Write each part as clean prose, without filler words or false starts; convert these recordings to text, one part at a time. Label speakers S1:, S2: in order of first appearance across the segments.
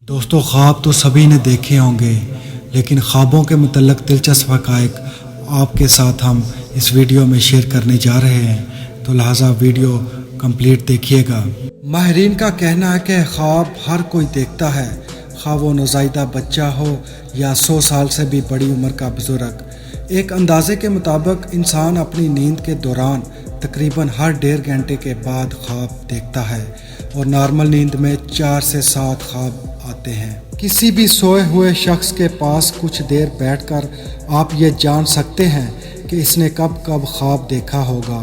S1: دوستو خواب تو سبھی نے دیکھے ہوں گے، لیکن خوابوں کے متعلق دلچسپ حقائق آپ کے ساتھ ہم اس ویڈیو میں شیئر کرنے جا رہے ہیں، تو لہٰذا ویڈیو کمپلیٹ دیکھیے گا۔ ماہرین کا کہنا ہے کہ خواب ہر کوئی دیکھتا ہے، خواہ وہ نوزائیدہ بچہ ہو یا 100 سال سے بھی بڑی عمر کا بزرگ۔ ایک اندازے کے مطابق انسان اپنی نیند کے دوران تقریباً ہر 1.5 گھنٹے کے بعد خواب دیکھتا ہے، اور نارمل نیند میں 4 سے 7 خواب آتے ہیں۔ کسی بھی سوئے ہوئے شخص کے پاس کچھ دیر بیٹھ کر آپ یہ جان سکتے ہیں کہ اس نے کب خواب دیکھا ہوگا،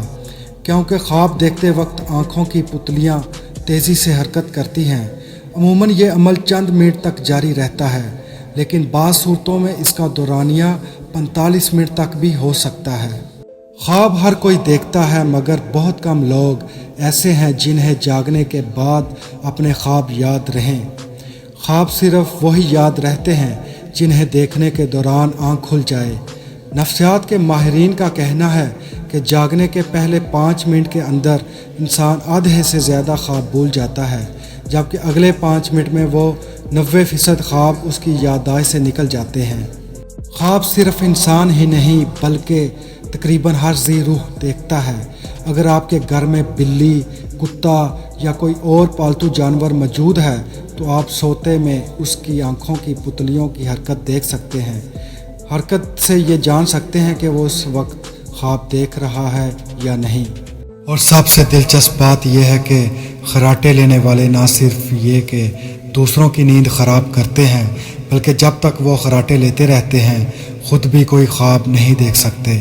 S1: کیونکہ خواب دیکھتے وقت آنکھوں کی پتلیاں تیزی سے حرکت کرتی ہیں۔ عموماً یہ عمل چند منٹ تک جاری رہتا ہے، لیکن بعض صورتوں میں اس کا دورانیہ 45 منٹ تک بھی ہو سکتا ہے۔ خواب ہر کوئی دیکھتا ہے، مگر بہت کم لوگ ایسے ہیں جنہیں جاگنے کے بعد اپنے خواب یاد رہیں۔ خواب صرف وہی یاد رہتے ہیں جنہیں دیکھنے کے دوران آنکھ کھل جائے۔ نفسیات کے ماہرین کا کہنا ہے کہ جاگنے کے پہلے 5 منٹ کے اندر انسان آدھے سے زیادہ خواب بھول جاتا ہے، جبکہ اگلے 5 منٹ میں وہ 90% خواب اس کی یادداشت سے نکل جاتے ہیں۔ خواب صرف انسان ہی نہیں بلکہ تقریباً ہر ذی روح دیکھتا ہے۔ اگر آپ کے گھر میں بلی، کتا یا کوئی اور پالتو جانور موجود ہے تو آپ سوتے میں اس کی آنکھوں کی پتلیوں کی حرکت دیکھ سکتے ہیں۔ حرکت سے یہ جان سکتے ہیں کہ وہ اس وقت خواب دیکھ رہا ہے یا نہیں۔ اور سب سے دلچسپ بات یہ ہے کہ خراٹے لینے والے نہ صرف یہ کہ دوسروں کی نیند خراب کرتے ہیں، بلکہ جب تک وہ خراٹے لیتے رہتے ہیں خود بھی کوئی خواب نہیں دیکھ سکتے۔